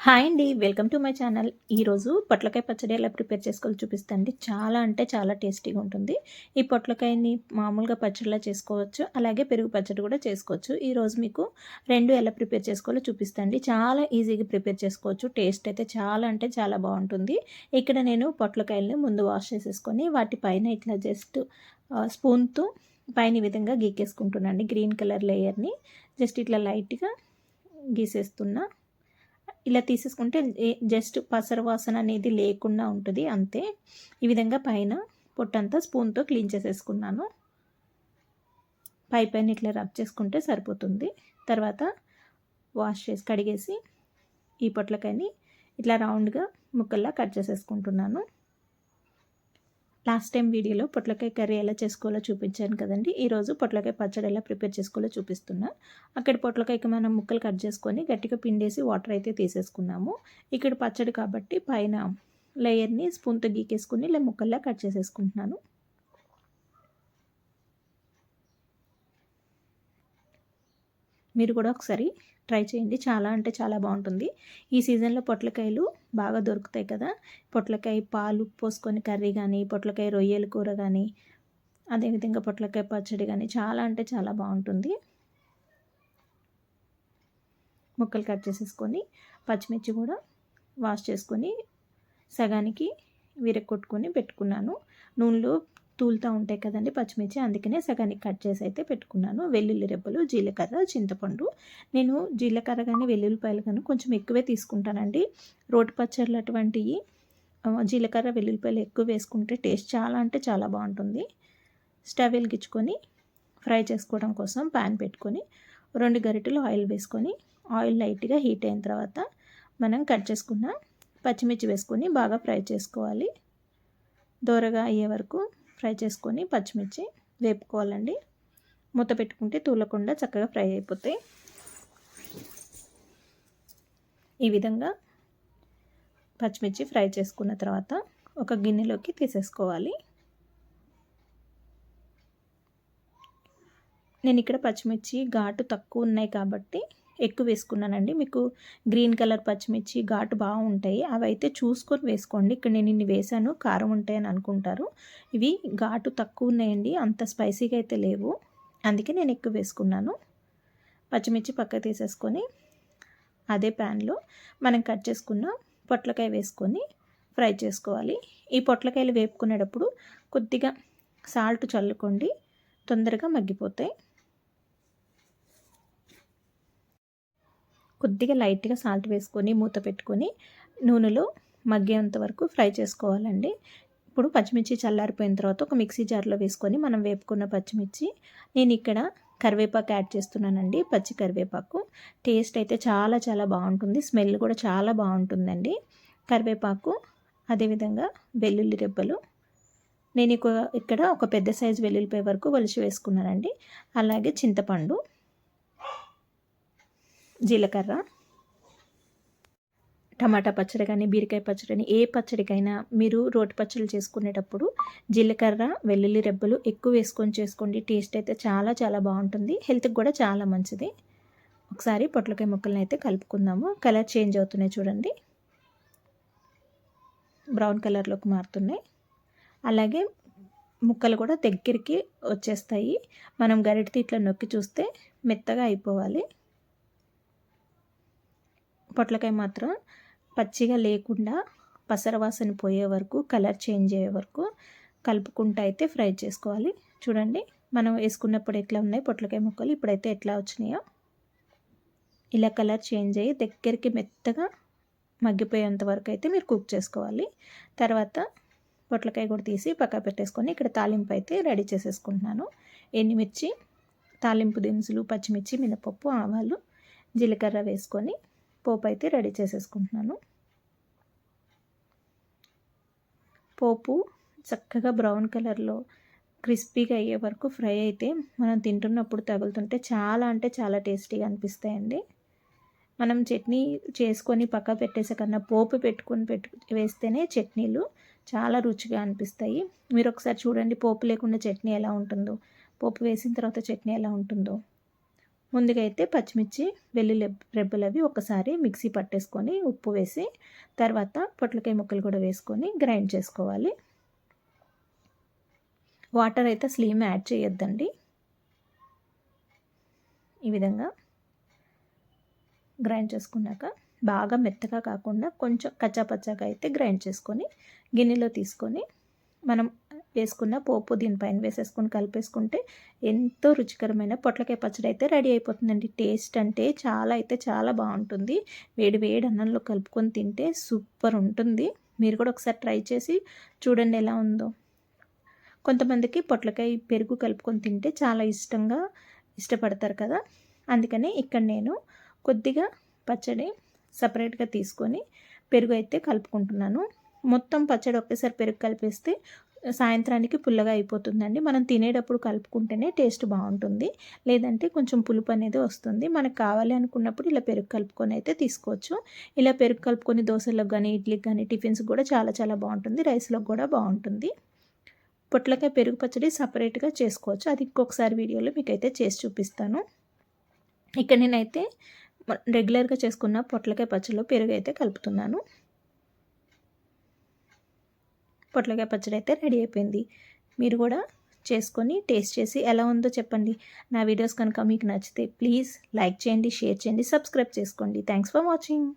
Hi అండి. Welcome to my channel. ఈరోజు పొట్లకాయ పచ్చడి ఎలా ప్రిపేర్ చేసుకోవాలో చూపిస్తా అండి. చాలా అంటే చాలా టేస్టీగా ఉంటుంది. ఈ పొట్లకాయని మామూలుగా పచ్చడిలా చేసుకోవచ్చు. అలాగే పెరుగు పచ్చడి కూడా చేసుకోవచ్చు. ఈరోజు మీకు 2 ఎలా ప్రిపేర్ చేసుకోవాలో చూపిస్తా అండి. చాలా ఈజీగా ప్రిపేర్ చేసుకోవచ్చు. టేస్ట్ అయితే చాలా అంటే చాలా బాగుంటుంది. ఇక్కడ నేను పొట్లకాయలని ముందు వాష్ చేసేసుకొని వాటి పైన ఇట్లా జస్ట్ స్పూన్తో పైన ఈ విధంగా గీకేసుకుంటున్నాను. గ్రీన్ కలర్ లేయర్ని జస్ట్ ఇట్లా లైట్గా గీసేస్తున్నా. ఇలా తీసేసుకుంటే జస్ట్ పసరు వాసన అనేది లేకుండా ఉంటుంది అంతే. ఈ విధంగా పైన పొట్టంతా స్పూన్తో క్లీన్ చేసేసుకున్నాను. పైన ఇట్లా రబ్ చేసుకుంటే సరిపోతుంది. తర్వాత వాష్ చేసి కడిగేసి ఈ పొట్లకాయని ఇట్లా రౌండ్గా ముక్కల్లా కట్ చేసేసుకుంటున్నాను. లాస్ట్ టైం వీడియోలో పొట్లకాయ కర్రీ ఎలా చేసుకోవాలో చూపించాను కదండి. ఈరోజు పొట్లకాయ పచ్చడి ఎలా ప్రిపేర్ చేసుకోవాలో చూపిస్తున్నా. అక్కడ పొట్లకాయకి మనం ముక్కలు కట్ చేసుకొని గట్టిగా పిండేసి వాటర్ అయితే తీసేసుకున్నాము. ఇక్కడ పచ్చడి కాబట్టి పైన లేయర్ని స్పూన్తో గీకేసుకుని ఇలా ముక్కల్లా కట్ చేసేసుకుంటున్నాను. మీరు కూడా ఒకసారి ట్రై చేయండి. చాలా అంటే చాలా బాగుంటుంది. ఈ సీజన్లో పొట్లకాయలు బాగా దొరుకుతాయి కదా. పొట్లకాయ పాలు పోసుకొని కర్రీ కానీ, పొట్లకాయ రొయ్యల కూర కానీ, అదేవిధంగా పొట్లకాయ పచ్చడి కానీ చాలా అంటే చాలా బాగుంటుంది. ముక్కలు కట్ చేసేసుకొని పచ్చిమిర్చి కూడా వాష్ చేసుకొని సగానికి విరగొట్టుకొని పెట్టుకున్నాను. నూనెలో తూలుతూ ఉంటాయి కదండి పచ్చిమిర్చి, అందుకనే సగానికి కట్ చేసి అయితే పెట్టుకున్నాను. వెల్లుల్లి రెబ్బలు, జీలకర్ర, చింతపండు. నేను జీలకర్ర కానీ వెల్లుల్లిపాయలు కానీ కొంచెం ఎక్కువే తీసుకుంటానండి. రోటి పచ్చళ్ళు అటువంటివి జీలకర్ర వెల్లుల్లిపాయలు ఎక్కువ వేసుకుంటే టేస్ట్ చాలా అంటే చాలా బాగుంటుంది. స్టవ్ వెలిగించుకొని ఫ్రై చేసుకోవడం కోసం ప్యాన్ పెట్టుకొని 2 గరిటెలు ఆయిల్ వేసుకొని ఆయిల్ లైట్గా హీట్ అయిన తర్వాత మనం కట్ చేసుకున్న పచ్చిమిర్చి వేసుకొని బాగా ఫ్రై చేసుకోవాలి. దోరగా అయ్యే వరకు ఫ్రై చేసుకొని పచ్చిమిర్చి వేపుకోవాలండి. మూత పెట్టుకుంటే తూలకుండా చక్కగా ఫ్రై అయిపోతాయి. ఈ విధంగా పచ్చిమిర్చి ఫ్రై చేసుకున్న తర్వాత ఒక గిన్నెలోకి తీసేసుకోవాలి. నేను ఇక్కడ పచ్చిమిర్చి ఘాటు తక్కువ ఉన్నాయి కాబట్టి ఎక్కువ వేసుకున్నానండి. మీకు గ్రీన్ కలర్ పచ్చిమిర్చి ఘాటు బాగుంటాయి, అవి అయితే చూసుకొని వేసుకోండి. ఇక్కడ నేను ఇన్ని వేసాను, కారం ఉంటాయని అనుకుంటారు. ఇవి ఘాటు తక్కువ ఉన్నాయండి, అంత స్పైసీగా అయితే లేవు, అందుకే నేను ఎక్కువ వేసుకున్నాను. పచ్చిమిర్చి పక్క తీసేసుకొని అదే ప్యాన్లో మనం కట్ చేసుకున్న పొట్లకాయ వేసుకొని ఫ్రై చేసుకోవాలి. ఈ పొట్లకాయలు వేపుకునేటప్పుడు కొద్దిగా సాల్ట్ చల్లుకోండి, తొందరగా మగ్గిపోతాయి. కొద్దిగా లైట్గా సాల్ట్ వేసుకొని మూత పెట్టుకొని నూనెలో మగ్గేంత వరకు ఫ్రై చేసుకోవాలండి. ఇప్పుడు పచ్చిమిర్చి చల్లారిపోయిన తర్వాత ఒక మిక్సీ జార్లో వేసుకొని మనం వేపుకున్న పచ్చిమిర్చి, నేను ఇక్కడ కరివేపాకు యాడ్ చేస్తున్నానండి. పచ్చి కరివేపాకు టేస్ట్ అయితే చాలా చాలా బాగుంటుంది, స్మెల్ కూడా చాలా బాగుంటుందండి. కరివేపాకు, అదేవిధంగా వెల్లుల్లి రెబ్బలు, నేను ఇక్కడ ఒక పెద్ద సైజు వెల్లుల్లిపాయ వరకు ఒలిచి వేసుకున్నానండి. అలాగే చింతపండు, జీలకర్ర. టమాటా పచ్చడి కానీ, బీరకాయ పచ్చడి కానీ, ఏ పచ్చడికైనా మీరు రోటి పచ్చళ్ళు చేసుకునేటప్పుడు జీలకర్ర, వెల్లుల్లి రెబ్బలు ఎక్కువ వేసుకొని చేసుకోండి. టేస్ట్ అయితే చాలా చాలా బాగుంటుంది, హెల్త్కి కూడా చాలా మంచిది. ఒకసారి పొట్లకాయ ముక్కలను అయితే కలుపుకుందాము. కలర్ చేంజ్ అవుతున్నాయి చూడండి, బ్రౌన్ కలర్లోకి మారుతున్నాయి. అలాగే ముక్కలు కూడా దగ్గరికి వచ్చేస్తాయి. మనం గరిటెతో ఇట్లా నొక్కి చూస్తే మెత్తగా అయిపోవాలి. పొట్లకాయ మాత్రం పచ్చిగా లేకుండా పసర వాసన పోయే వరకు, కలర్ చేంజ్ అయ్యే వరకు కలుపుకుంటూ అయితే ఫ్రై చేసుకోవాలి. చూడండి మనం వేసుకున్నప్పుడు ఎట్లా ఉన్నాయి పొట్లకాయ ముక్కలు, ఇప్పుడైతే ఎట్లా వచ్చినాయో. ఇలా కలర్ చేంజ్ అయ్యి దగ్గరికి మెత్తగా మగ్గిపోయేంత వరకు అయితే మీరు కుక్ చేసుకోవాలి. తర్వాత పొట్లకాయ కూడా తీసి పక్క పెట్టేసుకొని ఇక్కడ తాలింపు అయితే రెడీ చేసేసుకుంటున్నాను. ఎండుమిర్చి, తాలింపు దినుసులు, పచ్చిమిర్చి, మినపప్పు, ఆవాలు, జీలకర్ర వేసుకొని పోపు అయితే రెడీ చేసేసుకుంటున్నాను. పోపు చక్కగా బ్రౌన్ కలర్లో క్రిస్పీగా అయ్యే వరకు ఫ్రై అయితే మనం తింటున్నప్పుడు తగులుతుంటే చాలా అంటే చాలా టేస్టీగా అనిపిస్తాయండి. మనం చట్నీ చేసుకొని పక్క పెట్టేసే కన్నా పోపు పెట్టుకొని వేస్తేనే చట్నీలు చాలా రుచిగా అనిపిస్తాయి. మీరు ఒకసారి చూడండి పోపు లేకుండా చట్నీ ఎలా ఉంటుందో, పోపు వేసిన తర్వాత చట్నీ ఎలా ఉంటుందో. ముందుగా అయితే పచ్చిమిర్చి వెల్లుల్లి రెబ్బలు అవి ఒకసారి మిక్సీ పట్టేసుకొని ఉప్పు వేసి తర్వాత పొట్లకాయ ముక్కలు కూడా వేసుకొని గ్రైండ్ చేసుకోవాలి. వాటర్ అయితే అసలు ఏమి యాడ్ చేయొద్దండి. ఈ విధంగా గ్రైండ్ చేసుకున్నాక బాగా మెత్తగా కాకుండా కొంచెం కచ్చాపచ్చాగా అయితే గ్రైండ్ చేసుకొని గిన్నెలో తీసుకొని మనం వేసుకున్న పోపు దీనిపైన వేసేసుకొని కలిపేసుకుంటే ఎంతో రుచికరమైన పొట్లకాయ పచ్చడి అయితే రెడీ అయిపోతుందండి. టేస్ట్ అంటే చాలా బాగుంటుంది. వేడి వేడి అన్నంలో కలుపుకొని తింటే సూపర్ ఉంటుంది. మీరు కూడా ఒకసారి ట్రై చేసి చూడండి ఎలా ఉందో. కొంతమందికి పొట్లకాయ పెరుగు కలుపుకొని తింటే చాలా ఇష్టపడతారు కదా. అందుకని ఇక్కడ నేను కొద్దిగా పచ్చడి సపరేట్గా తీసుకొని పెరుగు అయితే కలుపుకుంటున్నాను. మొత్తం పచ్చడి ఒకేసారి పెరుగు కలిపేస్తే సాయంత్రానికి పుల్లగా అయిపోతుందండి. మనం తినేటప్పుడు కలుపుకుంటేనే టేస్ట్ బాగుంటుంది. లేదంటే కొంచెం పులుపు అనేది వస్తుంది. మనకు కావాలి అనుకున్నప్పుడు ఇలా పెరుగు కలుపుకొని అయితే తీసుకోవచ్చు. ఇలా పెరుగు కలుపుకొని దోశలకు కానీ ఇడ్లీకి కానీ టిఫిన్స్ కూడా చాలా బాగుంటుంది. రైస్లోకి కూడా బాగుంటుంది. పొట్లకాయ పెరుగు పచ్చడి సపరేట్గా చేసుకోవచ్చు. అది ఇంకొకసారి వీడియోలో మీకైతే చేసి చూపిస్తాను. ఇక్కడ నేనైతే రెగ్యులర్గా చేసుకున్న పొట్లకాయ పచ్చడిలో పెరుగు అయితే కలుపుతున్నాను. పొట్లకాయ పచ్చడి అయితే రెడీ అయిపోయింది. మీరు కూడా చేసుకొని టేస్ట్ చేసి ఎలా ఉందో చెప్పండి. నా వీడియోస్ కనుక మీకు నచ్చితే ప్లీజ్ లైక్ చేయండి, షేర్ చేయండి, సబ్స్క్రైబ్ చేసుకోండి. Thanks for watching.